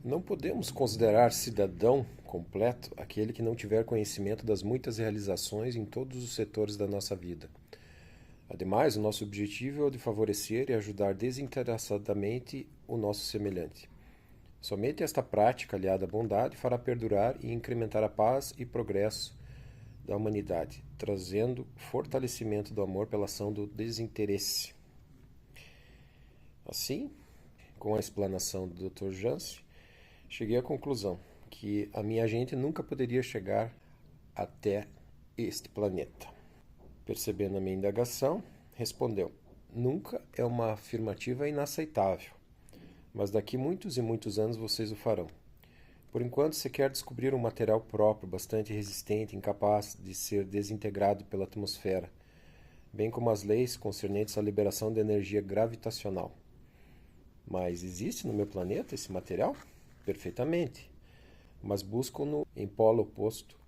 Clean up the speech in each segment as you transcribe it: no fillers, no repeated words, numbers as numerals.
Não podemos considerar cidadão completo aquele que não tiver conhecimento das muitas realizações em todos os setores da nossa vida. Ademais, o nosso objetivo é o de favorecer e ajudar desinteressadamente o nosso semelhante. Somente esta prática, aliada à bondade, fará perdurar e incrementar a paz e progresso da humanidade, trazendo fortalecimento do amor pela ação do desinteresse. Assim, com a explanação do Dr. Jansen, cheguei à conclusão que a minha gente nunca poderia chegar até este planeta. Percebendo a minha indagação, respondeu: nunca é uma afirmativa inaceitável, mas daqui muitos e muitos anos vocês o farão. Por enquanto, se quer descobrir um material próprio, bastante resistente, incapaz de ser desintegrado pela atmosfera, bem como as leis concernentes à liberação de energia gravitacional. Mas existe no meu planeta esse material? Perfeitamente. Mas buscam-no em polo oposto.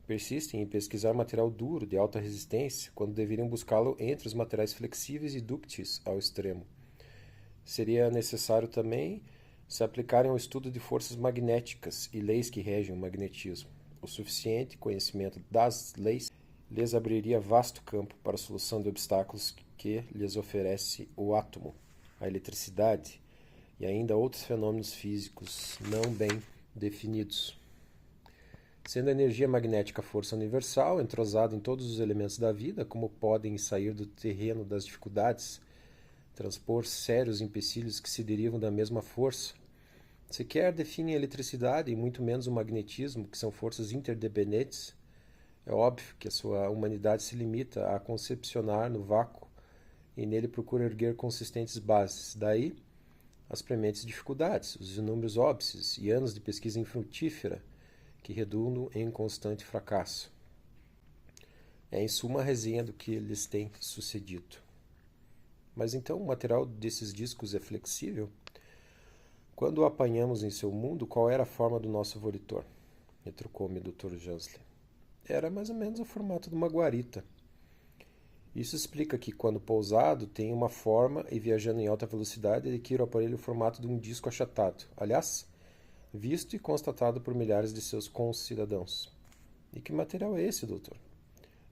Persistem em pesquisar material duro, de alta resistência, quando deveriam buscá-lo entre os materiais flexíveis e dúcteis ao extremo. Seria necessário também se aplicarem ao estudo de forças magnéticas e leis que regem o magnetismo. O suficiente conhecimento das leis lhes abriria vasto campo para a solução de obstáculos que lhes oferece o átomo, a eletricidade e ainda outros fenômenos físicos não bem definidos. Sendo a energia magnética força universal, entrosada em todos os elementos da vida, como podem sair do terreno das dificuldades, transpor sérios empecilhos que se derivam da mesma força? Sequer definem a eletricidade e muito menos o magnetismo, que são forças interdependentes. É óbvio que a sua humanidade se limita a concepcionar no vácuo e nele procura erguer consistentes bases. Daí, as prementes dificuldades, os inúmeros óbices e anos de pesquisa infrutífera que redundam em constante fracasso. É em suma a resenha do que lhes tem sucedido. Mas então o material desses discos é flexível? Quando o apanhamos em seu mundo, qual era a forma do nosso volitor? Retrucou-me o Dr. Jansen. Era mais ou menos o formato de uma guarita. Isso explica que, quando pousado, tem uma forma e viajando em alta velocidade adquire o aparelho o formato de um disco achatado. Aliás, visto e constatado por milhares de seus concidadãos. E que material é esse, doutor?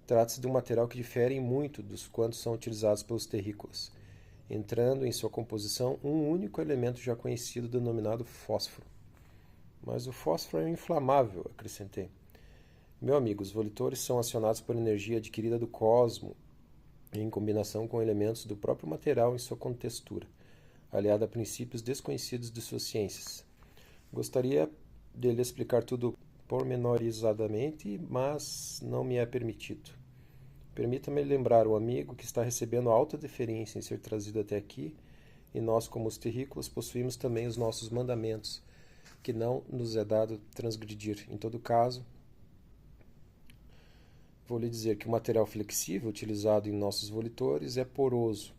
Trata-se de um material que difere em muito dos quantos são utilizados pelos terrícolas, entrando em sua composição um único elemento já conhecido denominado fósforo. Mas o fósforo é inflamável, acrescentei. Meu amigo, os volitores são acionados por energia adquirida do cosmo em combinação com elementos do próprio material em sua contextura, aliada a princípios desconhecidos de suas ciências. Gostaria de lhe explicar tudo pormenorizadamente, mas não me é permitido. Permita-me lembrar o amigo que está recebendo alta deferência em ser trazido até aqui, e nós, como os terrícolas, possuímos também os nossos mandamentos, que não nos é dado transgredir. Em todo caso, vou lhe dizer que o material flexível utilizado em nossos volitores é poroso.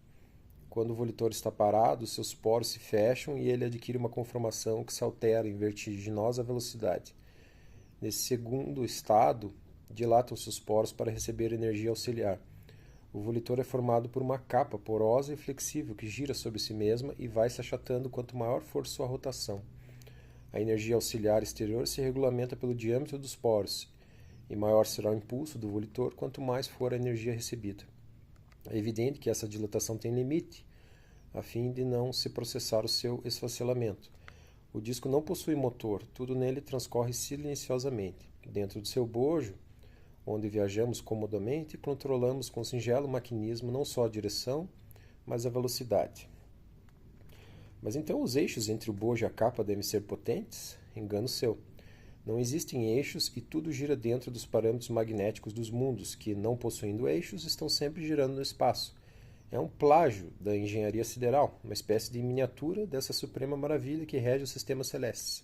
Quando o volitor está parado, seus poros se fecham e ele adquire uma conformação que se altera em vertiginosa velocidade. Nesse segundo estado, dilatam seus poros para receber energia auxiliar. O volitor é formado por uma capa porosa e flexível que gira sobre si mesma e vai se achatando quanto maior for sua rotação. A energia auxiliar exterior se regulamenta pelo diâmetro dos poros, e maior será o impulso do volitor quanto mais for a energia recebida. É evidente que essa dilatação tem limite, a fim de não se processar o seu esfacelamento. O disco não possui motor, tudo nele transcorre silenciosamente. Dentro do seu bojo, onde viajamos comodamente, controlamos com singelo maquinismo não só a direção, mas a velocidade. Mas então os eixos entre o bojo e a capa devem ser potentes? Engano seu. Não existem eixos e tudo gira dentro dos parâmetros magnéticos dos mundos, que, não possuindo eixos, estão sempre girando no espaço. É um plágio da engenharia sideral, uma espécie de miniatura dessa suprema maravilha que rege os sistemas celestes.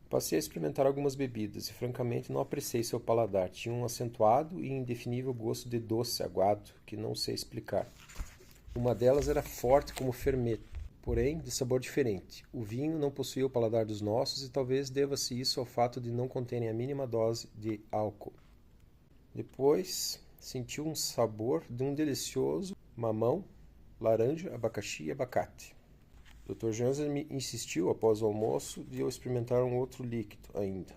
Passei a experimentar algumas bebidas e, francamente, não apreciei seu paladar. Tinha um acentuado e indefinível gosto de doce aguado que não sei explicar. Uma delas era forte como fermento, porém de sabor diferente. O vinho não possuía o paladar dos nossos e talvez deva-se isso ao fato de não conterem a mínima dose de álcool. Depois senti um sabor de um delicioso mamão, laranja, abacaxi e abacate. Dr. Jansen me insistiu, após o almoço, de eu experimentar um outro líquido ainda.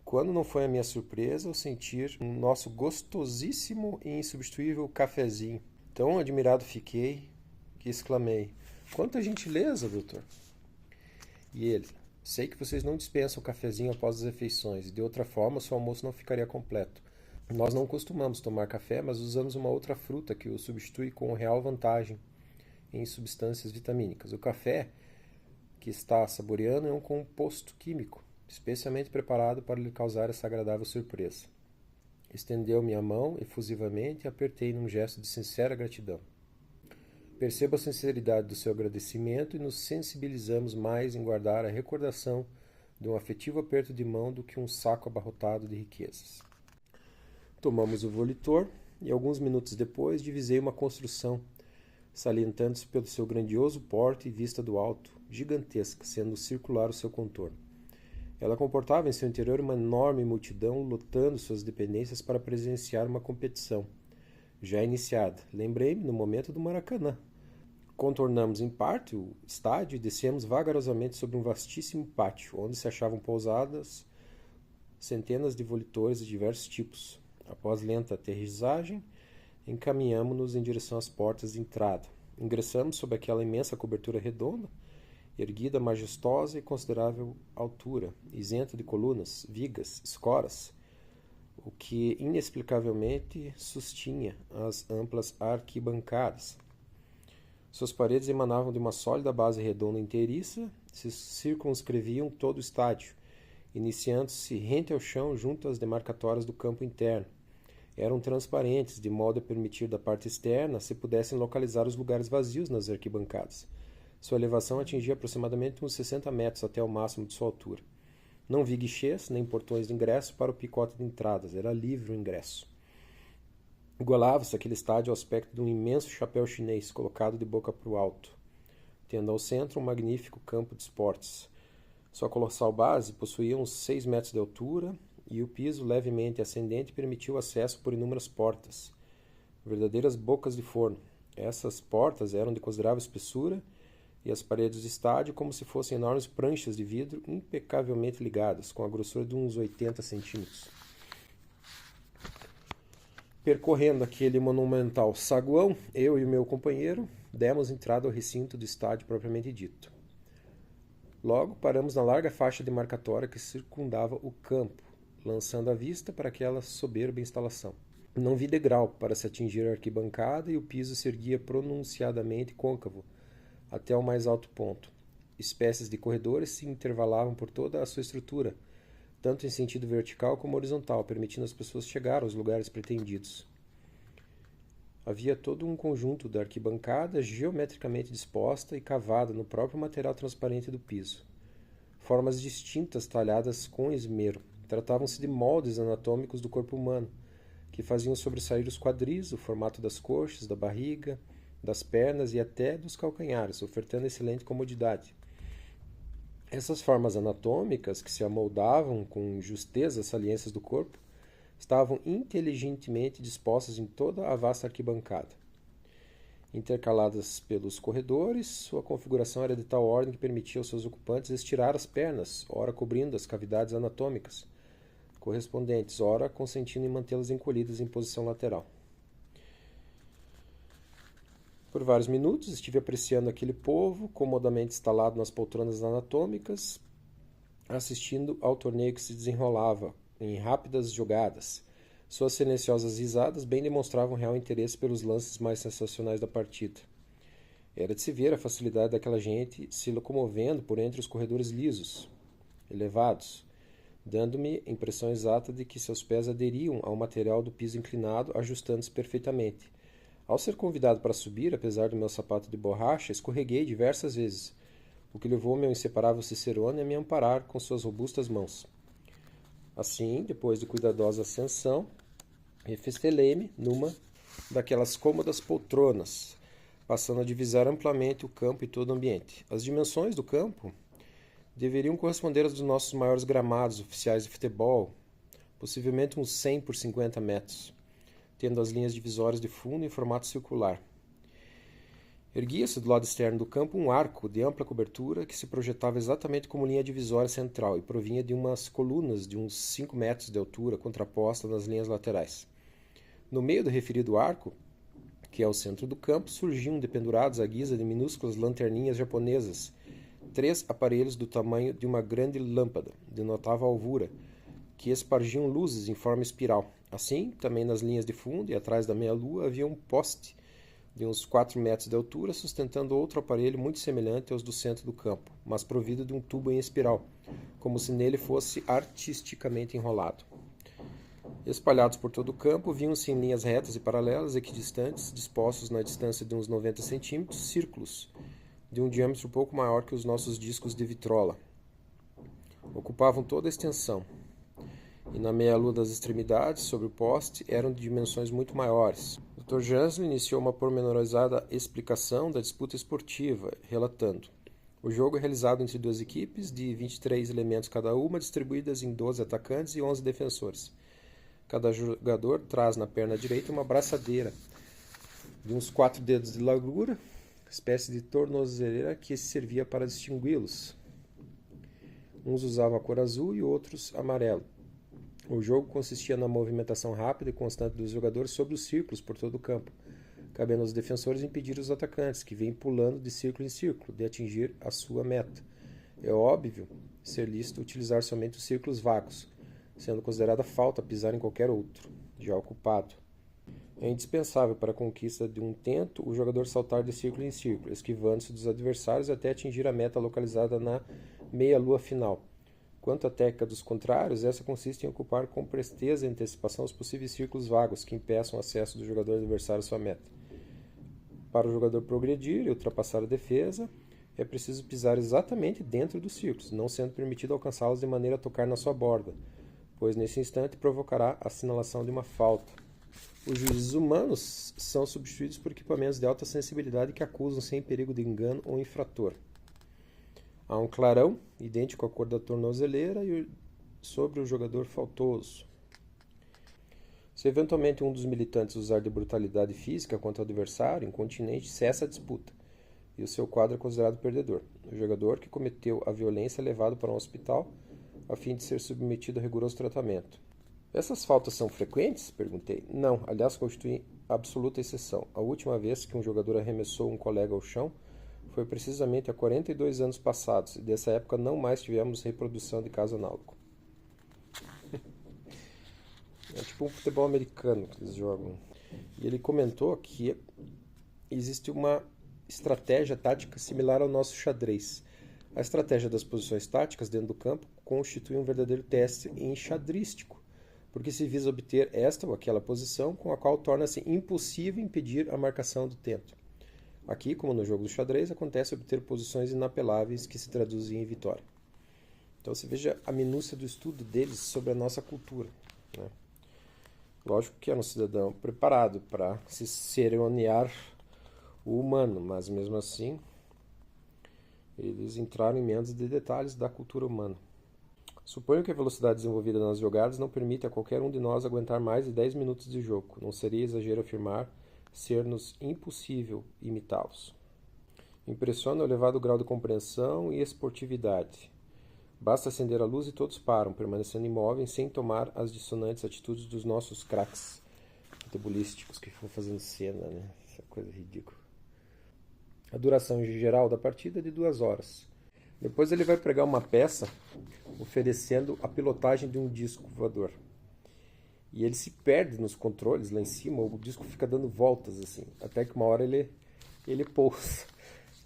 Quando não foi a minha surpresa ao sentir um nosso gostosíssimo e insubstituível cafezinho. Tão admirado fiquei que exclamei: "Quanta gentileza, doutor!" E ele: "Sei que vocês não dispensam o cafezinho após as refeições, e de outra forma seu almoço não ficaria completo. Nós não costumamos tomar café, mas usamos uma outra fruta que o substitui com real vantagem em substâncias vitamínicas. O café que está saboreando é um composto químico, especialmente preparado para lhe causar essa agradável surpresa." Estendeu-me a mão efusivamente e apertei num gesto de sincera gratidão. Percebo a sinceridade do seu agradecimento e nos sensibilizamos mais em guardar a recordação de um afetivo aperto de mão do que um saco abarrotado de riquezas. Tomamos o Volitor e alguns minutos depois divisei uma construção, salientando-se pelo seu grandioso porte e vista do alto, gigantesca, sendo circular o seu contorno. Ela comportava em seu interior uma enorme multidão lotando suas dependências para presenciar uma competição, já iniciada. Lembrei-me no momento do Maracanã. Contornamos em parte o estádio e descemos vagarosamente sobre um vastíssimo pátio, onde se achavam pousadas centenas de volitores de diversos tipos. Após lenta aterrissagem, encaminhamo-nos em direção às portas de entrada. Ingressamos sob aquela imensa cobertura redonda, erguida majestosa e considerável altura, isenta de colunas, vigas, escoras, o que inexplicavelmente sustinha as amplas arquibancadas. Suas paredes emanavam de uma sólida base redonda inteiriça, se circunscreviam todo o estádio, iniciando-se rente ao chão junto às demarcatórias do campo interno. Eram transparentes, de modo a permitir da parte externa se pudessem localizar os lugares vazios nas arquibancadas. Sua elevação atingia aproximadamente uns 60 metros até o máximo de sua altura. Não vi guichês nem portões de ingresso para o picote de entradas, era livre o ingresso. Igualava-se aquele estádio ao aspecto de um imenso chapéu chinês colocado de boca para o alto, tendo ao centro um magnífico campo de esportes. Sua colossal base possuía uns 6 metros de altura e o piso levemente ascendente permitia o acesso por inúmeras portas, verdadeiras bocas de forno. Essas portas eram de considerável espessura e as paredes do estádio como se fossem enormes pranchas de vidro impecavelmente ligadas, com a grossura de uns 80 centímetros. Percorrendo aquele monumental saguão, eu e o meu companheiro demos entrada ao recinto do estádio propriamente dito. Logo paramos na larga faixa demarcatória que circundava o campo, lançando a vista para aquela soberba instalação. Não vi degrau para se atingir a arquibancada e o piso se erguia pronunciadamente côncavo até o mais alto ponto. Espécies de corredores se intervalavam por toda a sua estrutura, tanto em sentido vertical como horizontal, permitindo às pessoas chegar aos lugares pretendidos. Havia todo um conjunto da arquibancada geometricamente disposta e cavada no próprio material transparente do piso. Formas distintas talhadas com esmero. Tratavam-se de moldes anatômicos do corpo humano, que faziam sobressair os quadris, o formato das coxas, da barriga, das pernas e até dos calcanhares, ofertando excelente comodidade. Essas formas anatômicas, que se amoldavam com justeza às saliências do corpo, estavam inteligentemente dispostas em toda a vasta arquibancada. Intercaladas pelos corredores, sua configuração era de tal ordem que permitia aos seus ocupantes estirar as pernas, ora cobrindo as cavidades anatômicas correspondentes, ora consentindo em mantê-las encolhidas em posição lateral. Por vários minutos estive apreciando aquele povo, comodamente instalado nas poltronas anatômicas, assistindo ao torneio que se desenrolava em rápidas jogadas. Suas silenciosas risadas bem demonstravam real interesse pelos lances mais sensacionais da partida. Era de se ver a facilidade daquela gente se locomovendo por entre os corredores lisos, elevados, dando-me a impressão exata de que seus pés aderiam ao material do piso inclinado, ajustando-se perfeitamente. Ao ser convidado para subir, apesar do meu sapato de borracha, escorreguei diversas vezes, o que levou meu inseparável Cicerone a me amparar com suas robustas mãos. Assim, depois de cuidadosa ascensão, refestelei-me numa daquelas cômodas poltronas, passando a divisar amplamente o campo e todo o ambiente. As dimensões do campo deveriam corresponder às dos nossos maiores gramados oficiais de futebol, possivelmente uns 100 por 50 metros, tendo as linhas divisórias de fundo em formato circular. Erguia-se do lado externo do campo um arco de ampla cobertura que se projetava exatamente como linha divisória central e provinha de umas colunas de uns 5 metros de altura contrapostas nas linhas laterais. No meio do referido arco, que é o centro do campo, surgiam dependurados à guisa de minúsculas lanterninhas japonesas, 3 aparelhos do tamanho de uma grande lâmpada, de notável alvura, que espargiam luzes em forma espiral. Assim, também nas linhas de fundo e atrás da meia-lua havia um poste de uns 4 metros de altura, sustentando outro aparelho muito semelhante aos do centro do campo, mas provido de um tubo em espiral, como se nele fosse artisticamente enrolado. Espalhados por todo o campo, viam-se em linhas retas e paralelas, equidistantes, dispostos na distância de uns 90 centímetros, círculos, de um diâmetro pouco maior que os nossos discos de vitrola. Ocupavam toda a extensão, e na meia-lua das extremidades, sobre o poste, eram de dimensões muito maiores. Dr. Jansen iniciou uma pormenorizada explicação da disputa esportiva, relatando: o jogo é realizado entre 2 equipes, de 23 elementos cada uma, distribuídas em 12 atacantes e 11 defensores. Cada jogador traz na perna direita uma braçadeira de uns 4 dedos de largura, espécie de tornozeleira que servia para distingui-los. Uns usavam a cor azul e outros amarelo. O jogo consistia na movimentação rápida e constante dos jogadores sobre os círculos por todo o campo, cabendo aos defensores impedir os atacantes, que vêm pulando de círculo em círculo, de atingir a sua meta. É óbvio ser lícito utilizar somente os círculos vagos, sendo considerada falta pisar em qualquer outro, já ocupado. É indispensável para a conquista de um tento o jogador saltar de círculo em círculo, esquivando-se dos adversários até atingir a meta localizada na meia-lua final. Quanto à técnica dos contrários, essa consiste em ocupar com presteza e antecipação os possíveis círculos vagos que impeçam o acesso do jogador adversário à sua meta. Para o jogador progredir e ultrapassar a defesa, é preciso pisar exatamente dentro dos círculos, não sendo permitido alcançá-los de maneira a tocar na sua borda, pois nesse instante provocará a assinalação de uma falta. Os juízes humanos são substituídos por equipamentos de alta sensibilidade que acusam sem perigo de engano o infrator. Há um clarão, idêntico à cor da tornozeleira, sobre o jogador faltoso. Se eventualmente um dos militantes usar de brutalidade física contra o adversário incontinente, cessa a disputa, e o seu quadro é considerado perdedor. O jogador que cometeu a violência é levado para um hospital a fim de ser submetido a rigoroso tratamento. Essas faltas são frequentes? Perguntei. Não, aliás, constituem absoluta exceção. A última vez que um jogador arremessou um colega ao chão foi precisamente há 42 anos passados, e dessa época não mais tivemos reprodução de caso análogo. É tipo um futebol americano que eles jogam. E ele comentou que existe uma estratégia tática similar ao nosso xadrez. A estratégia das posições táticas dentro do campo constitui um verdadeiro teste enxadrístico, porque se visa obter esta ou aquela posição com a qual torna-se impossível impedir a marcação do tento. Aqui, como no jogo do xadrez, acontece obter posições inapeláveis que se traduzem em vitória. Então você veja a minúcia do estudo deles sobre a nossa cultura, né? Lógico que era um cidadão preparado para se cerimoniar o humano, mas mesmo assim eles entraram em meandros de detalhes da cultura humana. Suponho que a velocidade desenvolvida nas jogadas não permite a qualquer um de nós aguentar mais de 10 minutos de jogo. Não seria exagero afirmar ser-nos impossível imitá-los. Impressiona o elevado grau de compreensão e esportividade. Basta acender a luz e todos param, permanecendo imóveis sem tomar as dissonantes atitudes dos nossos craques futebolísticos que ficam fazendo cena, né? Essa coisa ridícula. A duração geral da partida é de 2 horas. Depois ele vai pregar uma peça oferecendo a pilotagem de um disco voador. E ele se perde nos controles lá em cima, o disco fica dando voltas assim, até que uma hora ele pousa.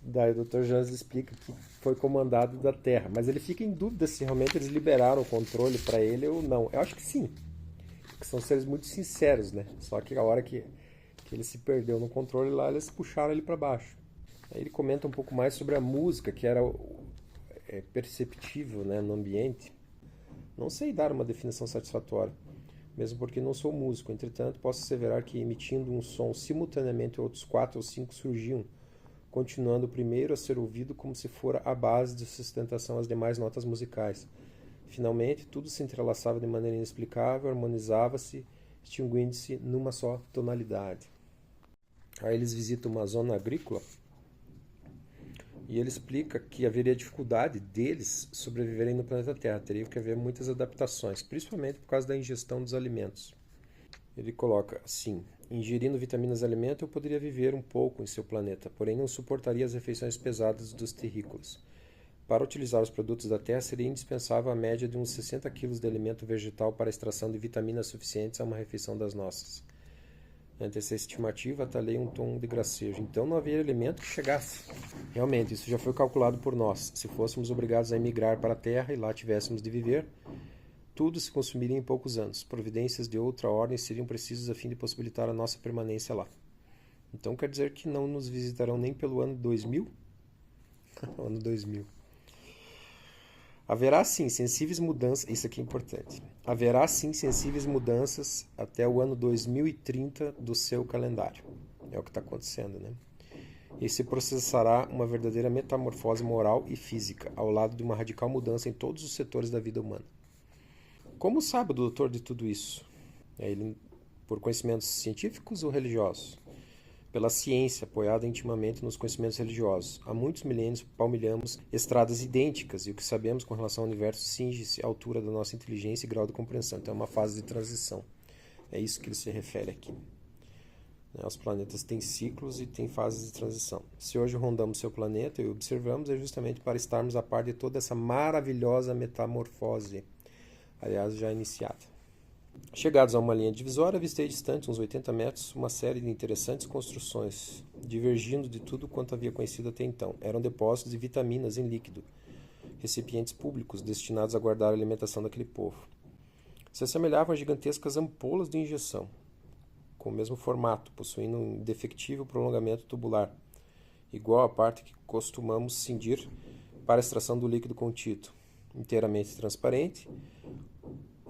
Daí o Dr. Jansen explica que foi comandado da Terra, mas ele fica em dúvida se realmente eles liberaram o controle para ele ou não. Eu acho que sim, porque são seres muito sinceros, né? Só que a hora que ele se perdeu no controle lá, eles puxaram ele para baixo. Aí ele comenta um pouco mais sobre a música, que era perceptível, né, no ambiente. Não sei dar uma definição satisfatória, mesmo porque não sou músico. Entretanto, posso asseverar que, emitindo um som simultaneamente, outros 4 ou 5 surgiam, continuando o primeiro a ser ouvido como se fora a base de sustentação às demais notas musicais. Finalmente, tudo se entrelaçava de maneira inexplicável, harmonizava-se, extinguindo-se numa só tonalidade. Aí eles visitam uma zona agrícola E ele explica que haveria dificuldade deles sobreviverem no planeta Terra. Teria que haver muitas adaptações, principalmente por causa da ingestão dos alimentos. Ele coloca assim: ingerindo vitaminas e alimentos, eu poderia viver um pouco em seu planeta, porém não suportaria as refeições pesadas dos terrícolas. Para utilizar os produtos da Terra, seria indispensável a média de uns 60 quilos de alimento vegetal para a extração de vitaminas suficientes a uma refeição das nossas. Ante essa estimativa, atalhei um tom de gracejo. Então não havia alimento que chegasse. Realmente, isso já foi calculado por nós. Se fôssemos obrigados a emigrar para a Terra e lá tivéssemos de viver, tudo se consumiria em poucos anos. Providências de outra ordem seriam precisas a fim de possibilitar a nossa permanência lá. Então quer dizer que não nos visitarão nem pelo ano 2000? Ano 2000. Haverá sim sensíveis mudanças, isso aqui é importante. Haverá sim sensíveis mudanças até o ano 2030 do seu calendário. É o que está acontecendo, né? E se processará uma verdadeira metamorfose moral e física, ao lado de uma radical mudança em todos os setores da vida humana. Como sabe o doutor de tudo isso? Ele, por conhecimentos científicos ou religiosos? Pela ciência, apoiada intimamente nos conhecimentos religiosos. Há muitos milênios palmilhamos estradas idênticas, e o que sabemos com relação ao universo cinge-se à altura da nossa inteligência e grau de compreensão. Então é uma fase de transição. É isso que ele se refere aqui. Os planetas têm ciclos e têm fases de transição. Se hoje rondamos seu planeta e observamos, é justamente para estarmos a par de toda essa maravilhosa metamorfose, aliás, já iniciada. Chegados a uma linha divisória, avistei distante, uns 80 metros, uma série de interessantes construções, divergindo de tudo quanto havia conhecido até então. Eram depósitos de vitaminas em líquido, recipientes públicos destinados a guardar a alimentação daquele povo. Se assemelhavam a gigantescas ampolas de injeção, com o mesmo formato, possuindo um indefectível prolongamento tubular, igual à parte que costumamos cindir para a extração do líquido contido. Inteiramente transparente,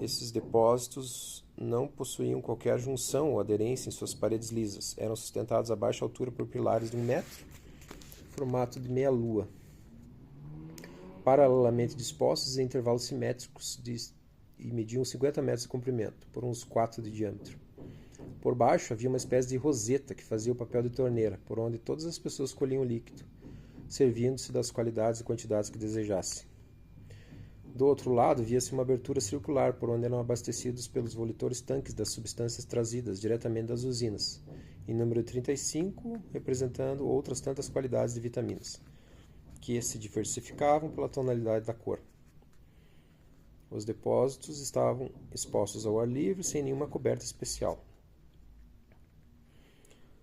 esses depósitos não possuíam qualquer junção ou aderência em suas paredes lisas. Eram sustentados a baixa altura por pilares de 1 metro, formato de meia-lua, paralelamente dispostos em intervalos simétricos e mediam 50 metros de comprimento, por uns 4 de diâmetro. Por baixo havia uma espécie de roseta que fazia o papel de torneira, por onde todas as pessoas colhiam o líquido, servindo-se das qualidades e quantidades que desejassem. Do outro lado, via-se uma abertura circular por onde eram abastecidos pelos volitores tanques das substâncias trazidas diretamente das usinas, em número 35, representando outras tantas qualidades de vitaminas, que se diversificavam pela tonalidade da cor. Os depósitos estavam expostos ao ar livre, sem nenhuma coberta especial.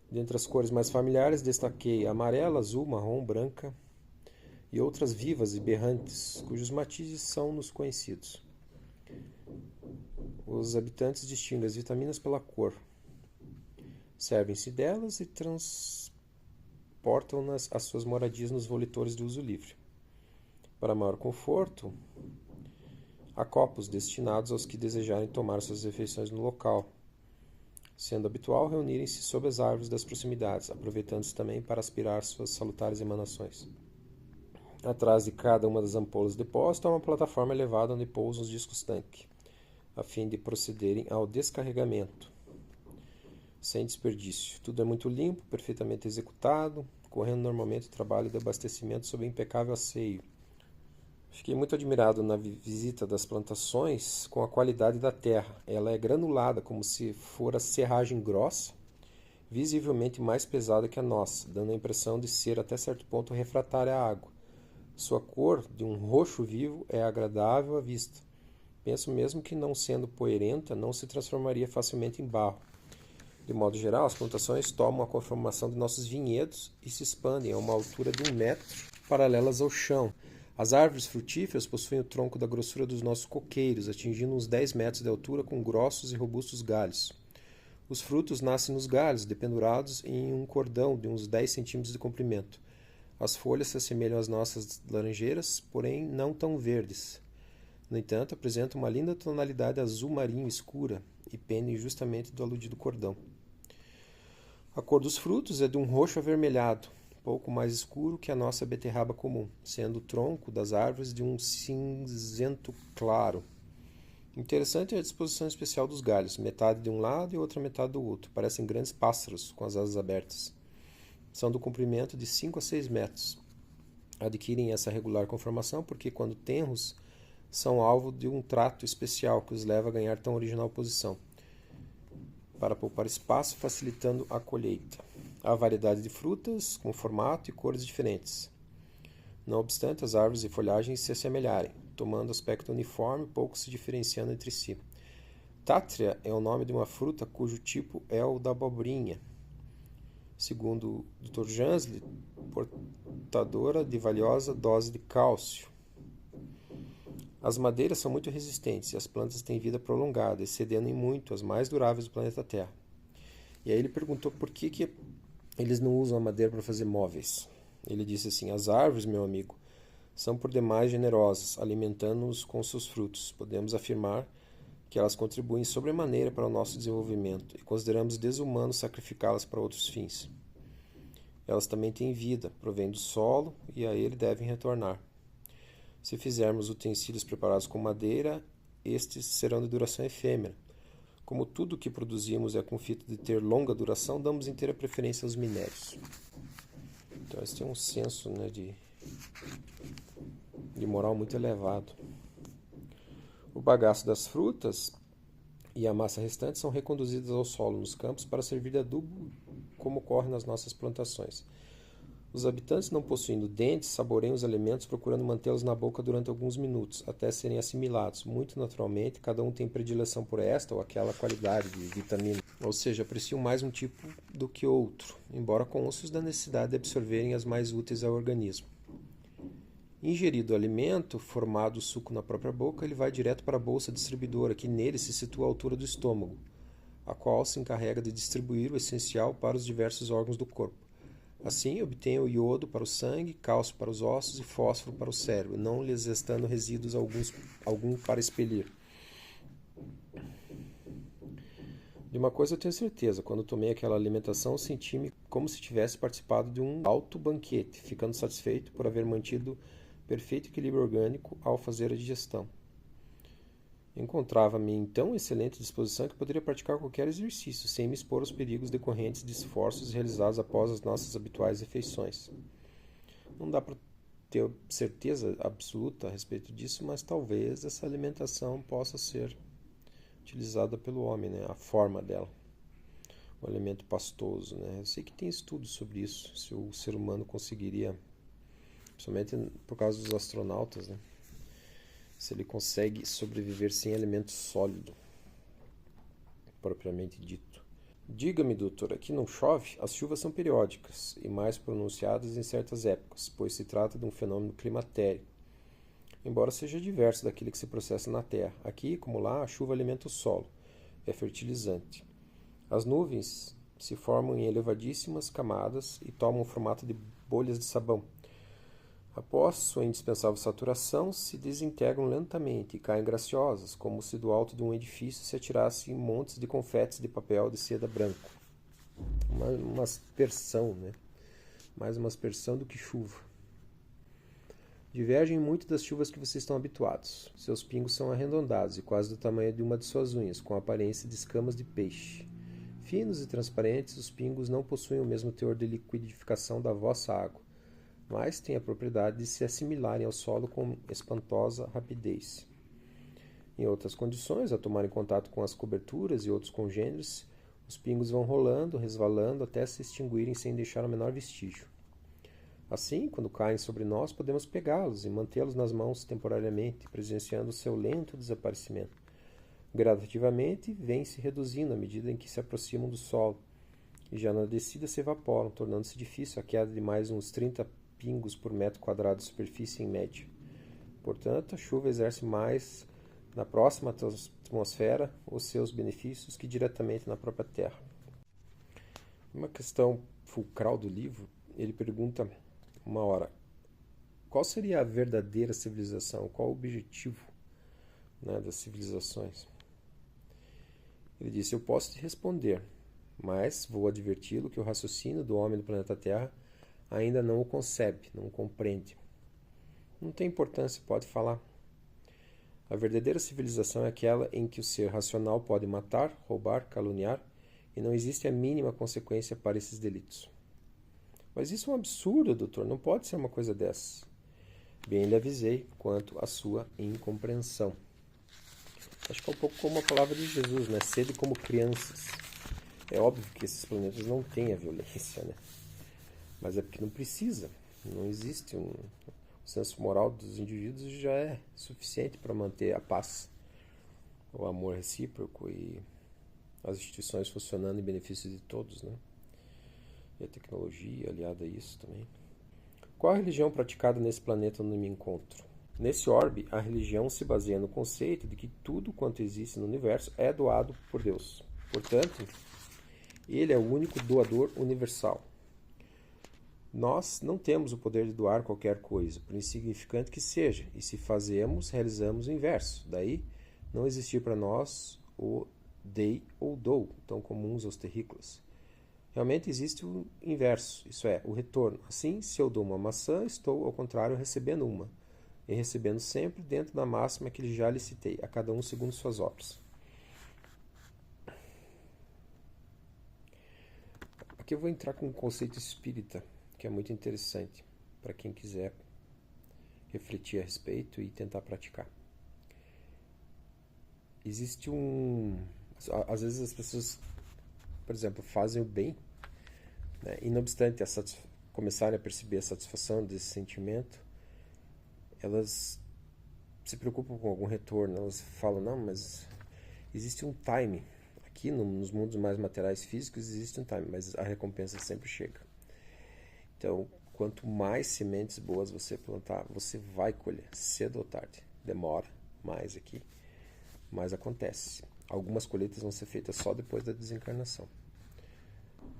Dentre as cores mais familiares, destaquei amarela, azul, marrom, branca e outras vivas e berrantes, cujos matizes são-nos conhecidos. Os habitantes distinguem as vitaminas pela cor. Servem-se delas e transportam-nas às suas moradias nos volitores de uso livre. Para maior conforto, há copos destinados aos que desejarem tomar suas refeições no local, sendo habitual reunirem-se sob as árvores das proximidades, aproveitando-se também para aspirar suas salutares emanações. Atrás de cada uma das ampolas de depósito há uma plataforma elevada onde pousam os discos tanque, a fim de procederem ao descarregamento, sem desperdício. Tudo é muito limpo, perfeitamente executado, correndo normalmente o trabalho de abastecimento sob impecável asseio. Fiquei muito admirado na visita das plantações com a qualidade da terra. Ela é granulada, como se fora serragem grossa, visivelmente mais pesada que a nossa, dando a impressão de ser até certo ponto refratária à água. Sua cor, de um roxo vivo, é agradável à vista. Penso mesmo que, não sendo poeirenta, não se transformaria facilmente em barro. De modo geral, as plantações tomam a conformação de nossos vinhedos e se expandem a uma altura de 1 metro, paralelas ao chão. As árvores frutíferas possuem o tronco da grossura dos nossos coqueiros, atingindo uns 10 metros de altura com grossos e robustos galhos. Os frutos nascem nos galhos, dependurados em um cordão de uns 10 centímetros de comprimento. As folhas se assemelham às nossas laranjeiras, porém não tão verdes. No entanto, apresentam uma linda tonalidade azul marinho escura e pendem justamente do aludido cordão. A cor dos frutos é de um roxo avermelhado, pouco mais escuro que a nossa beterraba comum, sendo o tronco das árvores de um cinzento claro. Interessante é a disposição especial dos galhos, metade de um lado e outra metade do outro. Parecem grandes pássaros com as asas abertas. São do comprimento de 5 a 6 metros. adquirem essa regular conformação porque, quando tenros, são alvo de um trato especial que os leva a ganhar tão original posição, para poupar espaço, facilitando a colheita. Há variedade de frutas, com formato e cores diferentes. Não obstante as árvores e folhagens se assemelharem, tomando aspecto uniforme, pouco se diferenciando entre si. Tátria é o nome de uma fruta cujo tipo é o da abobrinha, segundo o Dr. Jansley, portadora de valiosa dose de cálcio. As madeiras são muito resistentes e as plantas têm vida prolongada, excedendo em muito as mais duráveis do planeta Terra. E aí ele perguntou por que eles não usam a madeira para fazer móveis. Ele disse assim: as árvores, meu amigo, são por demais generosas, alimentando-nos com seus frutos. Podemos afirmar que elas contribuem sobremaneira para o nosso desenvolvimento e consideramos desumano sacrificá-las para outros fins. Elas também têm vida, provêm do solo e a ele devem retornar. Se fizermos utensílios preparados com madeira, estes serão de duração efêmera. Como tudo o que produzimos é com fito de ter longa duração, damos inteira preferência aos minérios. Então, eles têm um senso, né, de moral muito elevado. O bagaço das frutas e a massa restante são reconduzidas ao solo nos campos para servir de adubo, como ocorre nas nossas plantações. Os habitantes, não possuindo dentes, saboreiam os alimentos procurando mantê-los na boca durante alguns minutos, até serem assimilados. Muito naturalmente, cada um tem predileção por esta ou aquela qualidade de vitamina, ou seja, apreciam mais um tipo do que outro, embora conscientes da necessidade de absorverem as mais úteis ao organismo. Ingerido o alimento, formado o suco na própria boca, ele vai direto para a bolsa distribuidora, que nele se situa à altura do estômago, a qual se encarrega de distribuir o essencial para os diversos órgãos do corpo. Assim, obtém o iodo para o sangue, cálcio para os ossos e fósforo para o cérebro, não lhes restando resíduos algum para expelir. De uma coisa eu tenho certeza: quando tomei aquela alimentação, senti-me como se tivesse participado de um alto banquete, ficando satisfeito por haver mantido perfeito equilíbrio orgânico ao fazer a digestão. Encontrava-me em tão excelente disposição que poderia praticar qualquer exercício, sem me expor aos perigos decorrentes de esforços realizados após as nossas habituais refeições. Não dá para ter certeza absoluta a respeito disso, mas talvez essa alimentação possa ser utilizada pelo homem, né? A forma dela, o alimento pastoso, né? Eu sei que tem estudos sobre isso, se o ser humano conseguiria, principalmente por causa dos astronautas, né? Se ele consegue sobreviver sem alimento sólido, propriamente dito. Diga-me, doutor, aqui não chove? As chuvas são periódicas e mais pronunciadas em certas épocas, pois se trata de um fenômeno climatério, embora seja diverso daquele que se processa na Terra. Aqui, como lá, a chuva alimenta o solo, é fertilizante. As nuvens se formam em elevadíssimas camadas e tomam o formato de bolhas de sabão. Após sua indispensável saturação, se desintegram lentamente e caem graciosas, como se do alto de um edifício se atirassem montes de confetes de papel de seda branco. Uma aspersão, né? Mais uma aspersão do que chuva. Divergem muito das chuvas que vocês estão habituados. Seus pingos são arredondados e quase do tamanho de uma de suas unhas, com a aparência de escamas de peixe. Finos e transparentes, os pingos não possuem o mesmo teor de liquidificação da vossa água, mas têm a propriedade de se assimilarem ao solo com espantosa rapidez. Em outras condições, ao tomarem contato com as coberturas e outros congêneres, os pingos vão rolando, resvalando, até se extinguirem sem deixar o menor vestígio. Assim, quando caem sobre nós, podemos pegá-los e mantê-los nas mãos temporariamente, presenciando seu lento desaparecimento. Gradativamente, vêm se reduzindo à medida em que se aproximam do solo, e já na descida se evaporam, tornando-se difícil a queda de mais uns 30 pingos por metro quadrado de superfície em média. Portanto, a chuva exerce mais na próxima atmosfera os seus benefícios que diretamente na própria Terra. Uma questão fulcral do livro, ele pergunta uma hora: qual seria a verdadeira civilização? Qual o objetivo, né, das civilizações? Ele disse: eu posso te responder, mas vou adverti-lo que o raciocínio do homem do planeta Terra ainda não o concebe, não o compreende. Não tem importância, pode falar. A verdadeira civilização é aquela em que o ser racional pode matar, roubar, caluniar, e não existe a mínima consequência para esses delitos. Mas isso é um absurdo, doutor, não pode ser uma coisa dessas. Bem lhe avisei quanto à sua incompreensão. Acho que é um pouco como a palavra de Jesus, né? Sede como crianças. É óbvio que esses planetas não têm a violência, né? Mas é porque não precisa. Não existe o senso moral dos indivíduos já é suficiente para manter a paz, o amor recíproco e as instituições funcionando em benefício de todos, né? E a tecnologia aliada a isso também. Qual a religião praticada nesse planeta onde me encontro? Nesse orbe, a religião se baseia no conceito de que tudo quanto existe no universo é doado por Deus. Portanto, ele é o único doador universal. Nós não temos o poder de doar qualquer coisa, por insignificante que seja, e se fazemos, realizamos o inverso. Daí, não existir para nós o dei ou dou, tão comuns aos terrícolas. Realmente existe o inverso, isso é, o retorno. Assim, se eu dou uma maçã, estou, ao contrário, recebendo uma, e recebendo sempre dentro da máxima que já lhe citei, a cada um segundo suas obras. Aqui eu vou entrar com um conceito espírita, que é muito interessante, para quem quiser refletir a respeito e tentar praticar. Existe às vezes as pessoas, por exemplo, fazem o bem, né? E não obstante começarem a perceber a satisfação desse sentimento, elas se preocupam com algum retorno. Elas falam, não, mas existe um time. Aqui nos mundos mais materiais físicos existe um time, mas a recompensa sempre chega. Então, quanto mais sementes boas você plantar, você vai colher, cedo ou tarde. Demora mais aqui, mas acontece. Algumas colheitas vão ser feitas só depois da desencarnação,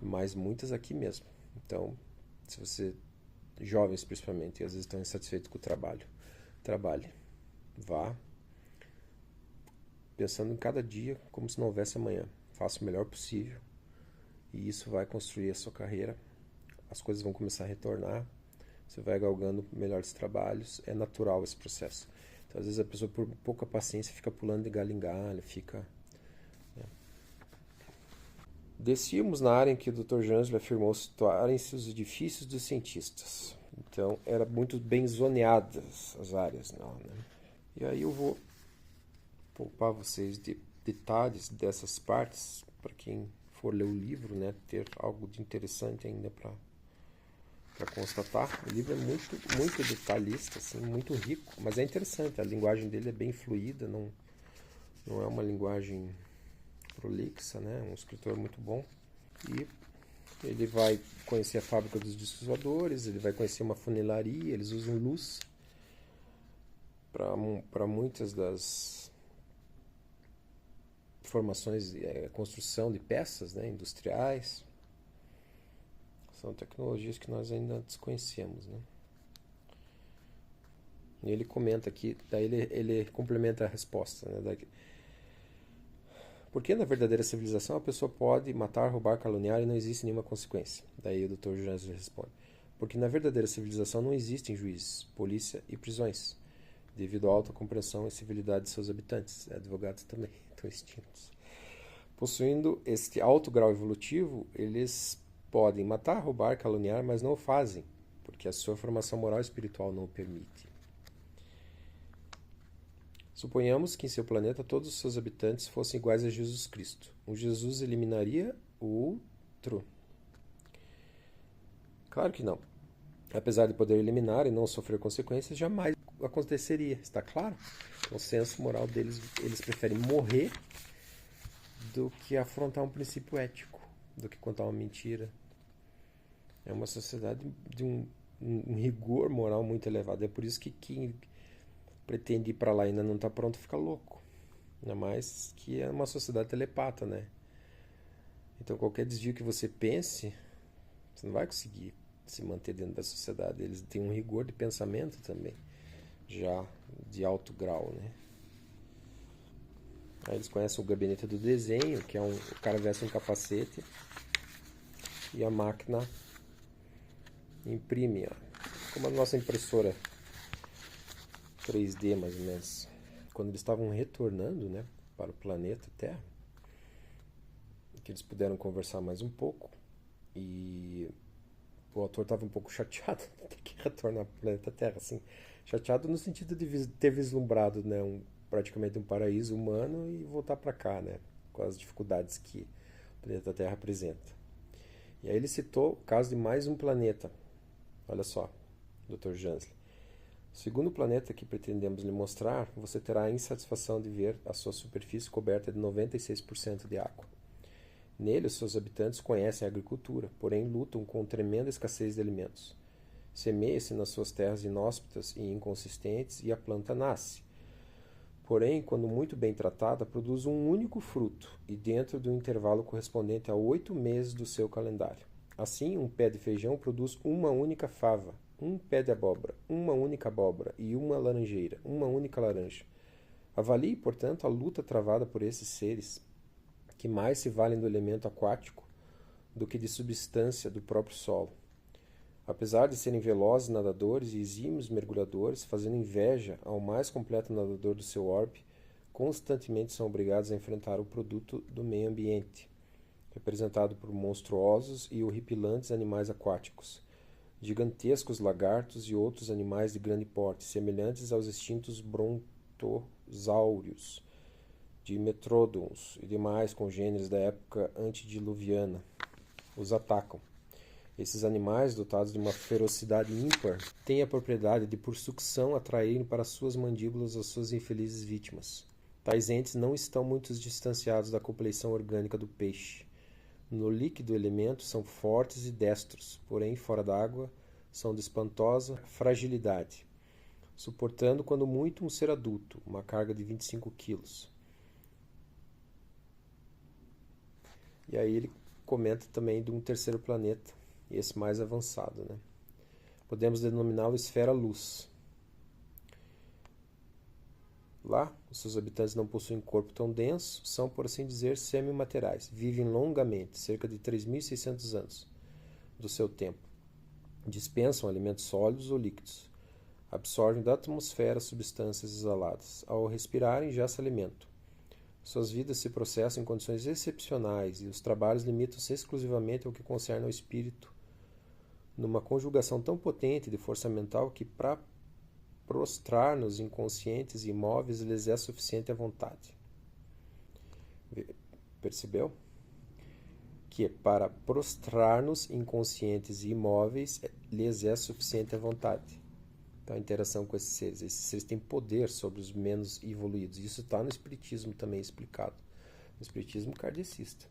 mas muitas aqui mesmo. Então, se você, jovens principalmente, e às vezes estão insatisfeitos com o trabalho, trabalhe, vá pensando em cada dia como se não houvesse amanhã. Faça o melhor possível e isso vai construir a sua carreira. As coisas vão começar a retornar, você vai galgando melhores trabalhos. É natural esse processo. Então, às vezes a pessoa, por pouca paciência, fica pulando de galho em galho, fica... Descíamos na área em que o Dr. Jângelo afirmou situarem-se os edifícios dos cientistas. Então, era muito bem zoneadas as áreas, não, né? E aí eu vou poupar vocês de detalhes dessas partes, para quem for ler o livro, né, ter algo de interessante ainda para constatar. O livro é muito detalhista, assim, muito rico, mas é interessante. A linguagem dele é bem fluida, não é uma linguagem prolixa, né? Um escritor muito bom. E ele vai conhecer a fábrica dos discos voadores, ele vai conhecer uma funilaria, eles usam luz para muitas das formações, construção de peças, né, industriais. São tecnologias que nós ainda desconhecemos, né? E ele comenta aqui, daí ele complementa a resposta, né? Porque na verdadeira civilização a pessoa pode matar, roubar, caluniar e não existe nenhuma consequência? Daí o Dr. Jesus responde: porque na verdadeira civilização não existem juízes, polícia e prisões, devido à alta compreensão e civilidade de seus habitantes. Advogados também estão extintos. Possuindo este alto grau evolutivo, eles podem matar, roubar, caluniar, mas não o fazem, porque a sua formação moral e espiritual não o permite. Suponhamos que em seu planeta todos os seus habitantes fossem iguais a Jesus Cristo. Um Jesus eliminaria o outro? Claro que não. Apesar de poder eliminar e não sofrer consequências, jamais aconteceria, está claro? O senso moral deles, eles preferem morrer do que afrontar um princípio ético, do que contar uma mentira. É uma sociedade de um rigor moral muito elevado. É por isso que quem pretende ir para lá e ainda não está pronto fica louco. Ainda mais que é uma sociedade telepata, né? Então qualquer desvio que você pense, você não vai conseguir se manter dentro da sociedade. Eles têm um rigor de pensamento também, já de alto grau, né? Aí eles conhecem o gabinete do desenho, que é o cara veste um capacete e a máquina imprime, ó, como a nossa impressora 3D, mais ou menos. Quando eles estavam retornando, né, para o planeta Terra, que eles puderam conversar mais um pouco, e o autor estava um pouco chateado de ter que retornar para o planeta Terra, assim, Chateado no sentido de ter vislumbrado, né, praticamente um paraíso humano e voltar para cá, né, com as dificuldades que o planeta Terra apresenta. E aí ele citou o caso de mais um planeta. Olha só, Dr. Jansley. Segundo o planeta que pretendemos lhe mostrar, você terá a insatisfação de ver a sua superfície coberta de 96% de água. Nele, os seus habitantes conhecem a agricultura, porém lutam com tremenda escassez de alimentos. Semeia-se nas suas terras inóspitas e inconsistentes e a planta nasce. Porém, quando muito bem tratada, produz um único fruto e dentro do intervalo correspondente a 8 meses do seu calendário. Assim, um pé de feijão produz uma única fava, um pé de abóbora, uma única abóbora e uma laranjeira, uma única laranja. Avalie, portanto, a luta travada por esses seres, que mais se valem do elemento aquático do que de substância do próprio solo. Apesar de serem velozes nadadores e exímios mergulhadores, fazendo inveja ao mais completo nadador do seu orbe, constantemente são obrigados a enfrentar o produto do meio ambiente, representado por monstruosos e horripilantes animais aquáticos, gigantescos lagartos e outros animais de grande porte, semelhantes aos extintos brontosáurios, dimetrodons e demais congêneres da época antediluviana. Os atacam. Esses animais, dotados de uma ferocidade ímpar, têm a propriedade de, por sucção, atraírem para suas mandíbulas as suas infelizes vítimas. Tais entes não estão muito distanciados da compleição orgânica do peixe. No líquido elemento são fortes e destros, porém, fora d'água, são de espantosa fragilidade, suportando quando muito um ser adulto, uma carga de 25 quilos. E aí ele comenta também de um terceiro planeta, esse mais avançado, né? Podemos denominá-lo esfera-luz. Lá, os seus habitantes não possuem corpo tão denso, são, por assim dizer, semimaterais. Vivem longamente, cerca de 3.600 anos do seu tempo. Dispensam alimentos sólidos ou líquidos. Absorvem da atmosfera substâncias exaladas. Ao respirarem, já se alimentam. Suas vidas se processam em condições excepcionais e os trabalhos limitam-se exclusivamente ao que concerne ao espírito, numa conjugação tão potente de força mental que para prostrar-nos inconscientes e imóveis lhes é suficiente a vontade. Percebeu? Que para prostrar-nos inconscientes e imóveis lhes é suficiente a vontade. Então a interação com esses seres. Esses seres têm poder sobre os menos evoluídos. Isso está no Espiritismo também explicado. No Espiritismo kardecista.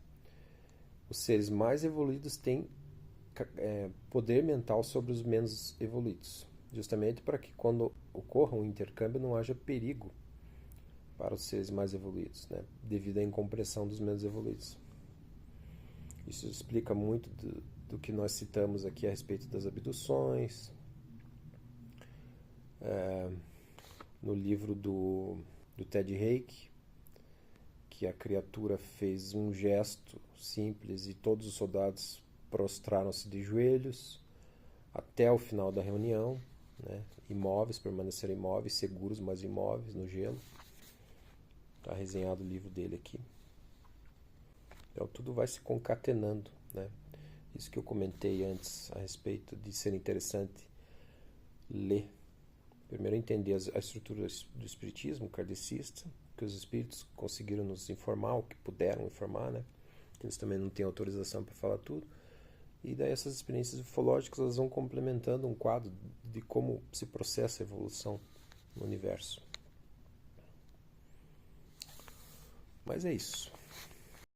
Os seres mais evoluídos têm poder mental sobre os menos evoluídos, justamente para que quando ocorra um intercâmbio não haja perigo para os seres mais evoluídos, né, devido à incompreensão dos menos evoluídos. Isso explica muito do que nós citamos aqui a respeito das abduções, no livro do Ted Haig, que a criatura fez um gesto simples e todos os soldados prostraram-se de joelhos até o final da reunião, né? Imóveis, permaneceram imóveis, seguros, mas imóveis no gelo. Está resenhado o livro dele aqui. Então tudo vai se concatenando, né? Isso que eu comentei antes a respeito de ser interessante ler. Primeiro entender a estrutura do espiritismo kardecista, que os espíritos conseguiram nos informar, o que puderam informar, né? Eles também não têm autorização para falar tudo. E daí essas experiências ufológicas elas vão complementando um quadro de como se processa a evolução no universo. Mas é isso.